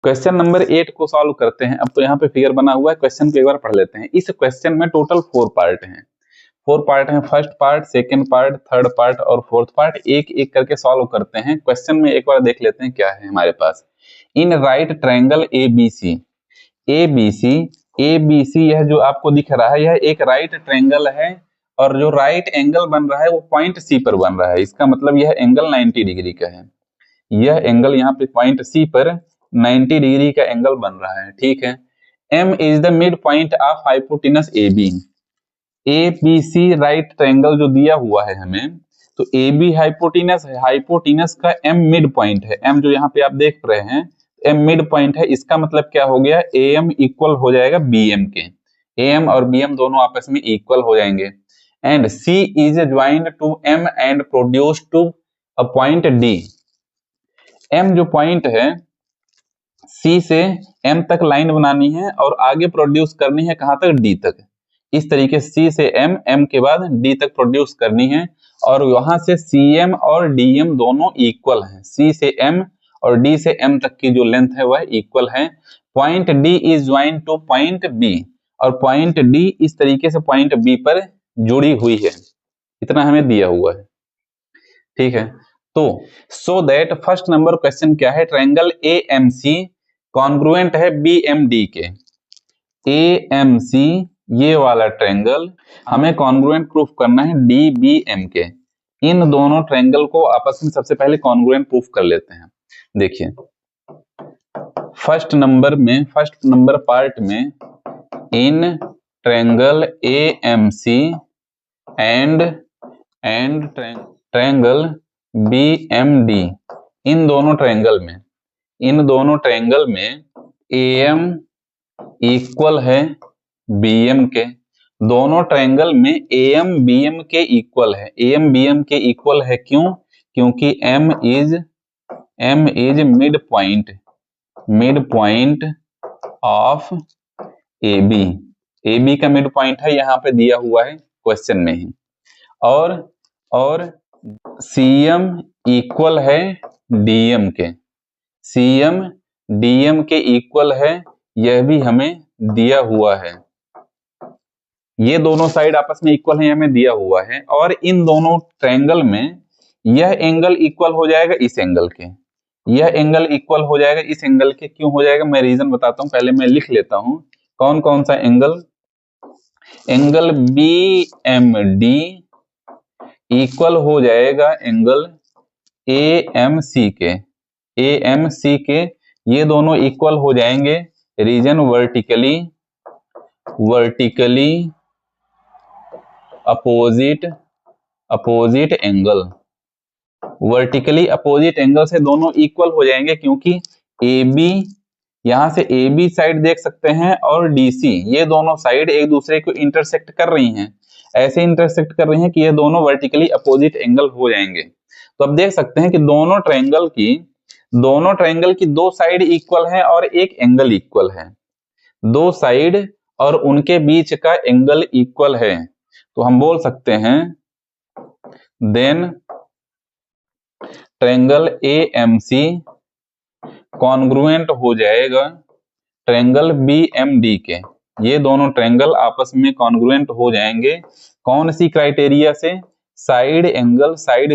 Question number 8 को solve करते हैं। अब तो यहाँ पे फिगर बना हुआ है, क्वेश्चन को एक बार पढ़ लेते हैं। इस क्वेश्चन में टोटल 4 पार्ट हैं। 4 पार्ट हैं, first part, second part, third part और फोर्थ पार्ट। एक एक करके सॉल्व करते हैं। क्वेश्चन में एक बार देख लेते हैं क्या है हमारे पास। In right triangle ABC, ABC यह जो आपको दिख रहा है यह एक राइट ट्रायंगल है और जो राइट एंगल बन रहा है वो पॉइंट C पर बन रहा है। इसका मतलब यह एंगल 90 डिग्री का है। यह एंगल यहाँ पे पॉइंट C पर 90 डिग्री का एंगल बन रहा है, ठीक है। M is the mid point of hypotenuse AB। ABC right triangle जो दिया हुआ है हमें, तो AB हाइपोटेनस है, हाइपोटेनस का M मिड पॉइंट है। M जो यहाँ पे आप देख रहे हैं M मिड पॉइंट है। इसका मतलब क्या हो गया, AM इक्वल हो जाएगा BM के। AM और BM दोनों आपस में इक्वल हो जाएंगे। And C is joined to M and produced to a point D। M जो पॉइंट है C से M तक लाइन बनानी है और आगे प्रोड्यूस करनी है कहां तक, D तक। इस तरीके से C से M, M के बाद D तक प्रोड्यूस करनी है और वहां से CM और DM दोनों इक्वल हैं। C से M और D से M तक की जो लेंथ है वह इक्वल है। Point D is joint two point B और पॉइंट D इस तरीके से पॉइंट B पर जुड़ी हुई है। इतना हमें दिया हुआ है, ठीक है। तो so that first number question क्या है, ट्रायंगल AMC कॉन्ग्रुएंट है BMD के। AMC ये वाला ट्रायंगल हमें कॉन्ग्रुएंट प्रूफ करना है DBM के। इन दोनों ट्रायंगल को आपस में सबसे पहले कॉन्ग्रुएंट प्रूफ कर लेते हैं। देखिए फर्स्ट नंबर पार्ट में in triangle AMC and triangle BMD, इन दोनों ट्रायंगल में AM इक्वल है BM के। दोनों ट्रायंगल में AM BM के इक्वल है। AM BM के इक्वल है क्यों, क्योंकि M is mid point of AB। AB का मिड पॉइंट है, यहाँ पे दिया हुआ है क्वेश्चन में ही। और CM इक्वल है DM के। CM DM के इक्वल है, यह भी हमें दिया हुआ है। ये दोनों साइड आपस में इक्वल है, हमें दिया हुआ है। और इन दोनों ट्रायंगल में यह एंगल इक्वल हो जाएगा इस एंगल के। यह एंगल इक्वल हो जाएगा इस एंगल के। क्यों हो जाएगा, मैं रीजन बताता हूं, पहले मैं लिख लेता हूं कौन कौन सा एंगल। एंगल BMD इक्वल हो जाएगा एंगल AMC के। ये दोनों इक्वल हो जाएंगे reason vertically opposite angle. Vertically opposite angle से दोनों इक्वल हो जाएंगे, क्योंकि AB यहां से AB साइड देख सकते हैं और DC ये दोनों साइड एक दूसरे को इंटरसेक्ट कर रही हैं। ऐसे इंटरसेक्ट कर रही हैं कि ये दोनों वर्टिकली अपोजिट एंगल हो जाएंगे। तो अब देख सकते हैं कि दोनों ट्रायंगल की दो साइड इक्वल है और एक एंगल इक्वल है। दो साइड और उनके बीच का एंगल इक्वल है, तो हम बोल सकते हैं देन ट्रायंगल AMC कॉन्ग्रुएंट हो जाएगा ट्रायंगल BMD के। ये दोनों ट्रायंगल आपस में कॉन्ग्रुएंट हो जाएंगे कौन सी क्राइटेरिया से, साइड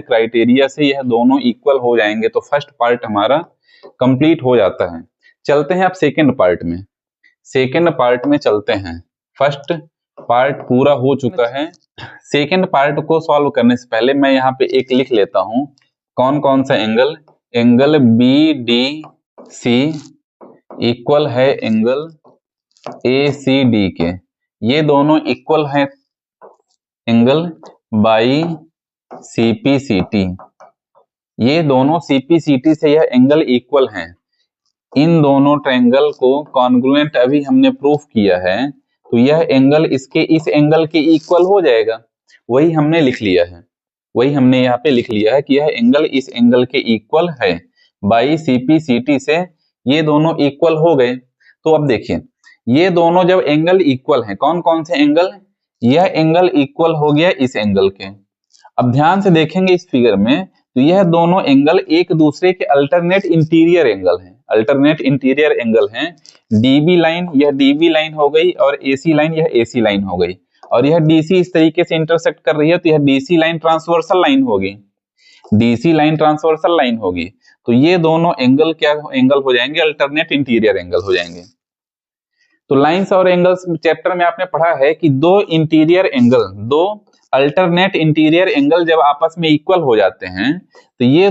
क्राइटेरिया से यह दोनों इक्वल हो जाएंगे। तो फर्स्ट पार्ट हमारा कंप्लीट हो जाता है। चलते हैं अब सेकंड पार्ट में चलते हैं। फर्स्ट पार्ट पूरा हो चुका है। सेकंड पार्ट को सॉल्व करने से पहले मैं यहाँ पे एक लिख लेता हूं कौन कौन सा एंगल BDC इक्वल है एंगल ACD के। ये दोनों इक्वल है एंगल बाई CPCT। ये दोनों CPCT से यह एंगल इक्वल हैं। इन दोनों ट्रायंगल को कॉन्ग्रुएंट अभी हमने प्रूफ किया है, तो यह एंगल इस एंगल के इक्वल हो जाएगा। वही हमने यहाँ पे लिख लिया है कि यह एंगल इस एंगल के इक्वल है। बाई CPCT से ये दोनों इक्वल हो गए। तो अब देखिए ये दोनों जब एंगल इक्वल हैं, कौन कौन से एंगल, यह एंगल इक्वल हो गया इस एंगल के। अब ध्यान से देखेंगे इस फिगर में, तो यह दोनों एंगल एक दूसरे के अल्टरनेट इंटीरियर एंगल हैं। अल्टरनेट इंटीरियर एंगल हैं। डीबी लाइन, यह डीबी लाइन हो गई, और एसी लाइन, यह एसी लाइन हो गई, और यह डीसी इस तरीके से इंटरसेक्ट कर रही है, तो यह डीसी लाइन ट्रांसवर्सल लाइन होगी, डीसी लाइन ट्रांसवर्सल लाइन होगी। तो ये दोनों एंगल क्या एंगल हो जाएंगे? अल्टरनेट इंटीरियर एंगल हो जाएंगे। तो लाइंस और एंगल्स चैप्टर में आपने पढ़ा है कि दो इंटीरियर एंगल, दो अल्टरनेट इंटीरियर एंगल जब आपस में इक्वल हो जाते हैं, तो ये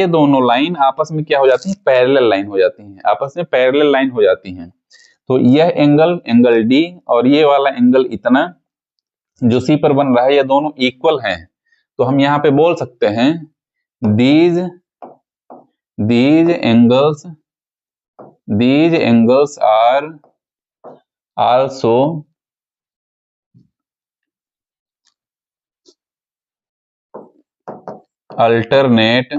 दोनों लाइन आपस में क्या हो जाती हैं? पैरेलल लाइन हो जाती हैं, आपस में पैरेलल लाइन हो जाती हैं। तो यह एंगल डी और ये वाला एंगल इतना जो सी पर बन रहा है, ये दोनों इक्वल हैं। तो हम यहाँ पे बोल सकते हैं these angles are also alternate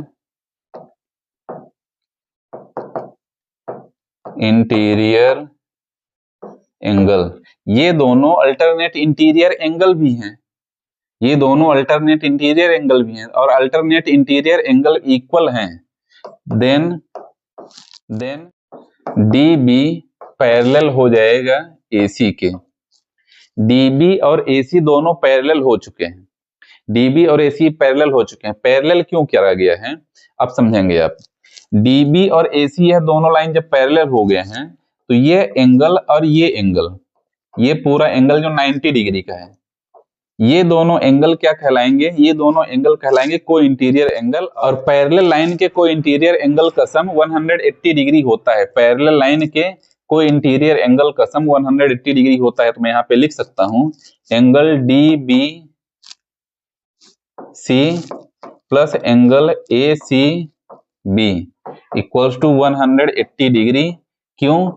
interior angle. ये दोनों अल्टरनेट इंटीरियर एंगल भी हैं, ये दोनों अल्टरनेट इंटीरियर एंगल भी हैं, और अल्टरनेट इंटीरियर एंगल इक्वल हैं। देन डीबी पैरेलल हो जाएगा एसी के। डीबी और एसी दोनों पैरेलल हो चुके हैं, डीबी और एसी पैरेलल हो चुके हैं। पैरेलल क्यों किया गया है अब समझेंगे आप। डीबी और एसी यह दोनों लाइन जब पैरेलल हो गए हैं, तो ये एंगल और ये एंगल, ये पूरा एंगल जो 90 डिग्री का है, ये दोनों एंगल क्या कहलाएंगे? ये दोनों एंगल कहलाएंगे को इंटीरियर एंगल। और पैरेलल लाइन के को इंटीरियर एंगल का सम 180 डिग्री होता है। पैरेलल लाइन के को इंटीरियर एंगल का सम 180 डिग्री होता है। तो मैं यहाँ पे लिख सकता हूं angle D B C plus angle A C B equals to 180 degree. क्यों?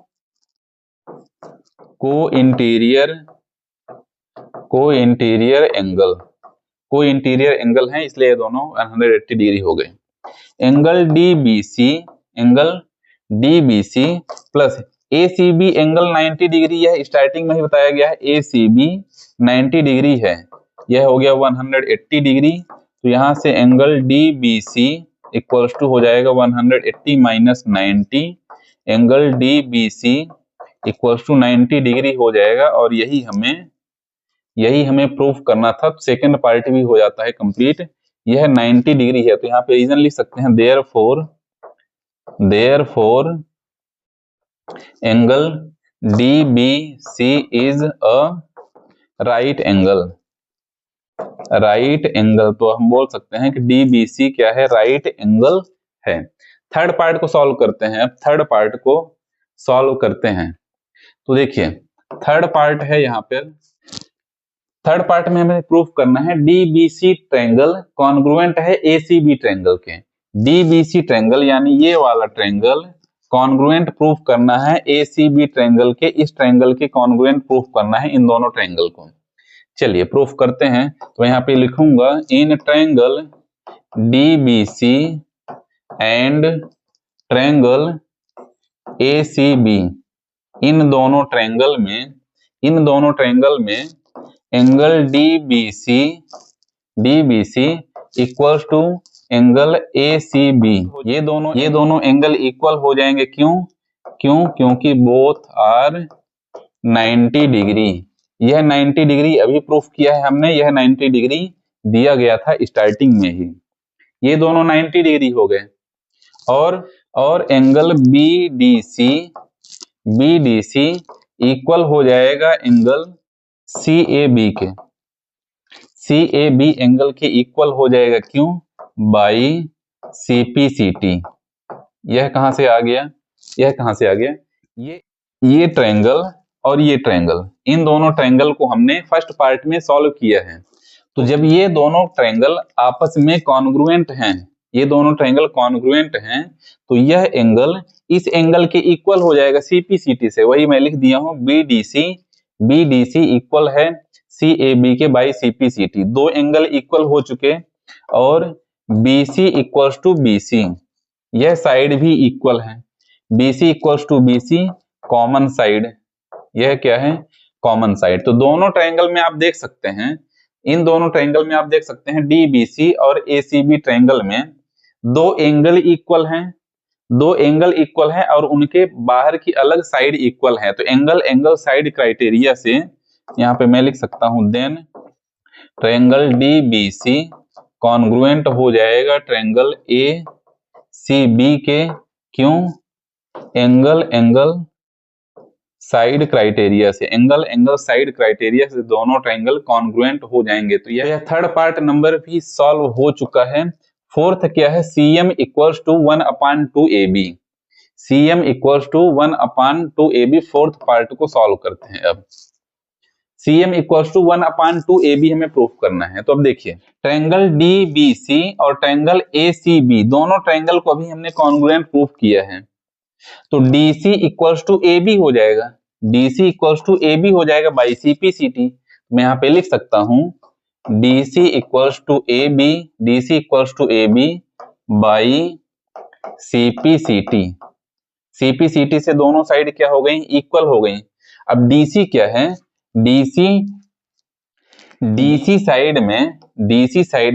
को इंटीरियर एंगल है, इसलिए दोनों 180 डिग्री हो गए। Angle DBC plus ACB angle 90 degree, यह स्टार्टिंग में ही बताया गया है, एसीबी 90 डिग्री है, यह हो गया 180 डिग्री। तो यहां से एंगल डीबीसी इक्वल्स टू हो जाएगा 180 minus 90, angle DBC equals to 90 degree हो जाएगा। और यही हमें प्रूफ करना था। सेकंड पार्ट भी हो जाता है कंप्लीट। यह 90 डिग्री है, तो यहाँ पे रीजन लिख सकते हैं therefore angle DBC is a right angle. तो हम बोल सकते हैं कि डीबीसी क्या है? राइट एंगल है। थर्ड पार्ट को सॉल्व करते हैं। अब थर्ड पार्ट को सॉल्व करते हैं। तो देखिए थर्ड पार्ट है, यहाँ पर थर्ड पार्ट में हमें प्रूफ करना है डीबीसी ट्रायंगल कॉन्ग्रुएंट है एसीबी ट्रायंगल के। डीबीसी ट्रायंगल यानी ये वाला ट्रायंगल कॉन्ग्रुएंट प्रूफ करना है एसीबी ट्रायंगल के। इस ट्रायंगल के कॉन्ग्रुएंट प्रूफ करना है इन दोनों ट्रायंगल को। चलिए प्रूफ करते हैं। तो यहाँ पे लिखूंगा in triangle DBC and triangle ACB, इन दोनों ट्रायंगल में angle DBC equals to angle ACB. ये दोनों एंगल इक्वल हो जाएंगे। क्योंकि बोथ आर 90 डिग्री। यह 90 डिग्री अभी प्रूफ किया है हमने, यह 90 डिग्री दिया गया था स्टार्टिंग में ही। ये दोनों 90 डिग्री हो गए। और एंगल बीडीसी इक्वल हो जाएगा एंगल सीएबी के। सीएबी एंगल के इक्वल हो जाएगा। क्यों? By CPCT. यह कहां से आ गया? ये ट्रायंगल और ये ट्रायंगल, इन दोनों ट्रायंगल को हमने फर्स्ट पार्ट में सॉल्व किया है। तो जब ये दोनों ट्रायंगल आपस में कॉन्ग्रुएंट हैं, तो यह एंगल इस एंगल के इक्वल हो जाएगा सीपीसीटी से। वही मैं लिख दिया हूं बीडीसी इक्वल है सीएबी के बाई सीपीसीटी। दो एंगल इक्वल हो चुके, और बीसी इक्वल्स टू बीसी, यह साइड भी इक्वल है। BC equals to BC common side, यह क्या है? Common side. तो दोनों ट्रायंगल में आप देख सकते हैं, इन दोनों ट्रायंगल में आप देख सकते हैं डीबीसी और एसीबी ट्रायंगल में दो एंगल इक्वल हैं, दो एंगल इक्वल हैं और उनके बाहर की अलग साइड इक्वल है, तो एंगल साइड क्राइटेरिया से यहाँ पे मैं लिख सकता हूं देन ट्रायंगल DBC कॉन्ग्रुएंट हो जाएगा ट्रायंगल ACB के। क्यों? एंगल साइड क्राइटेरिया से, एंगल साइड क्राइटेरिया से दोनों ट्रायंगल कॉन्ग्रुएंट हो जाएंगे। तो यह थर्ड पार्ट नंबर भी सॉल्व हो चुका है। फोर्थ क्या है? CM equals to 1/2AB। CM equals to 1/2AB fourth part को सॉल्व करते हैं। अब CM इक्वल्स टू 1/2AB हमें प्रूफ करना है। तो अब देखिए ट्रायंगल DBC और ट्रायंगल ACB दोनों ट्रायंगल को अभी हमने कॉन्ग्रुएंट प्रूफ किया है, तो DC इक्वल्स टू AB हो जाएगा, DC इक्वल्स टू AB हो जाएगा बाई CPCT। मैं यहाँ पे लिख सकता हूं DC equals to AB by CPCT। CPCT से दोनों साइड क्या हो गई? इक्वल हो गई। अब DC क्या है? DC साइड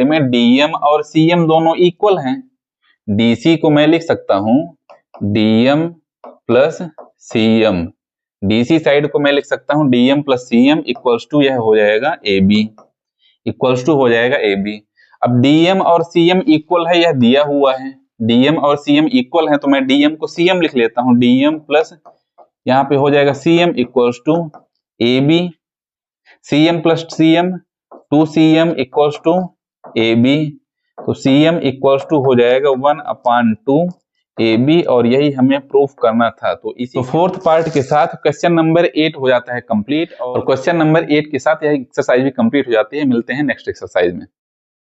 में DM और CM दोनों इक्वल हैं। DC को मैं लिख सकता हूं DM plus CM, DC side को मैं लिख सकता हूं DM plus CM equals to यह हो जाएगा AB, इक्वल्स टू हो जाएगा AB। अब DM और CM इक्वल है, यह दिया हुआ है, DM और CM इक्वल है, तो मैं DM को CM लिख लेता हूं, DM प्लस यहाँ पे हो जाएगा CM equals to AB, CM plus CM 2CM equals to AB, तो CM इक्वल्स टू हो जाएगा 1/2AB और यही हमें प्रूफ करना था। तो इसी फोर्थ पार्ट के साथ क्वेश्चन नंबर 8 हो जाता है कंप्लीट, और क्वेश्चन नंबर 8 के साथ यह एक्सरसाइज भी कंप्लीट हो जाती है। मिलते हैं नेक्स्ट एक्सरसाइज में।